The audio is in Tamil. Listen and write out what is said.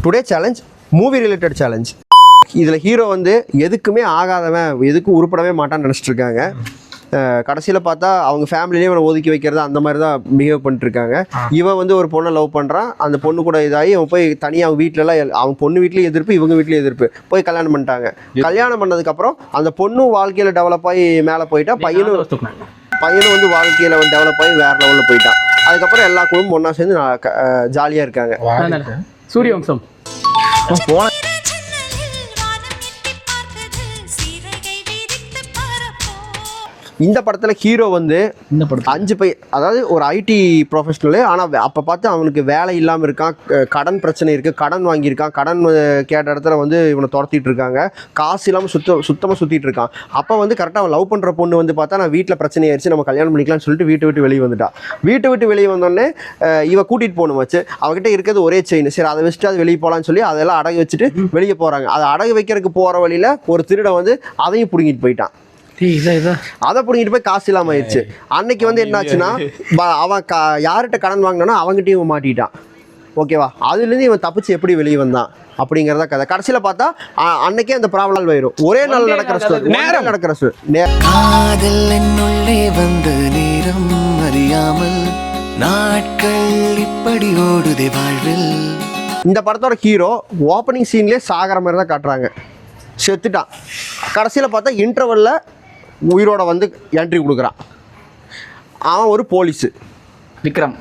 Today challenge movie related challenge. இதில் ஹீரோ வந்து எதுக்குமே ஆகாதவன், எதுக்கும் உருப்படவே மாட்டான்னு நினச்சிட்டு இருக்காங்க. கடைசியில் பார்த்தா அவங்க ஃபேமிலிலேயே இவனை ஒதுக்கி வைக்கிறது அந்த மாதிரி தான் பிஹேவ் பண்ணிட்டுருக்காங்க. இவன் வந்து ஒரு பொண்ணை லவ் பண்ணுறான், அந்த பொண்ணு கூட இதாகி அவன் போய் தனியாக அவங்க வீட்டிலலாம் அவன் பொண்ணு வீட்லேயும் எதிர்ப்பு, இவங்க வீட்லேயும் எதிர்ப்பு, போய் கல்யாணம் பண்ணிட்டாங்க. கல்யாணம் பண்ணதுக்கப்புறம் அந்த பொண்ணும் வாழ்க்கையில் டெவலப் ஆகி மேலே போயிட்டா, பையனும் வந்து வாழ்க்கையில் வந்து டெவலப் ஆகி வேறு லெவலில் போயிட்டான். அதுக்கப்புறம் எல்லா குடும்பம் ஒன்றா சேர்ந்து ஜாலியாக இருக்காங்க. சூரியவம்சம் இந்த படத்தில் ஹீரோ வந்து 5 அதாவது ஒரு ஐடி ப்ரொஃபஷனலு. ஆனால் அப்போ பார்த்து அவனுக்கு வேலை இல்லாமல் இருக்கான், கடன் பிரச்சனை இருக்குது, கடன் வாங்கியிருக்கான், கடன் கேட்ட இடத்துல வந்து இவனை துரத்திட்டு இருக்காங்க, காசு இல்லாமல் சுத்தமாக சுற்றிட்டு இருக்கான். அப்போ வந்து கரெக்டாக அவன் லவ் பண்ணுற பொண்ணு வந்து பார்த்தா நான் வீட்டில் பிரச்சனை ஆயிடுச்சு, நம்ம கல்யாணம் பண்ணிக்கலாம்னு சொல்லிட்டு வீட்டை விட்டு வெளியே வந்துட்டான். வீட்டை விட்டு வெளியே வந்தோடனே இவன் கூட்டிகிட்டு போகணும் வச்சு, அவகிட்ட இருக்கிறது ஒரே செயின், சரி அதை வச்சுட்டு அது வெளியே போகலான்னு சொல்லி அதெல்லாம் அடகு வச்சுட்டு வெளியே போகிறாங்க. அதை அடகு வைக்கிறதுக்கு போகிற வழியில் ஒரு திருடன் வந்து அதையும் பிடுங்கிட்டு போயிட்டான். அதை பிடிங்கிட்டு போய் காசு இல்லாமல் ஆயிடுச்சு. அன்னைக்கு வந்து என்னாச்சுன்னா அவன் யார்கிட்ட கடன் வாங்கினானோ அவங்ககிட்டயும் மாட்டிட்டான். ஓகேவா? அதுலேருந்து இவன் தப்பிச்சு எப்படி வெளியே வந்தான் அப்படிங்கிறத கதை. கடைசியில் பார்த்தா அன்னைக்கே அந்த ப்ராப்ளம் வரும். ஒரே நாள் நடக்கிற ஸ்டோரி, நேரம் நடக்கிற ஸ்டோரி. காதல் என்னுள்ளே வந்து நேரம் அறியாமல் நாட்கள் இப்படி ஓடுதே வாழ்வில். இந்த படத்தோட ஹீரோ ஓப்பனிங் சீன்லேயே சாகிற மாதிரி தான் காட்டுறாங்க, செத்துட்டான். கடைசியில் பார்த்தா இன்டர்வல்ல உயிரோட வந்து என்ட்ரி கொடுக்குறான். அவன் ஒரு போலீஸு, விக்ரம்.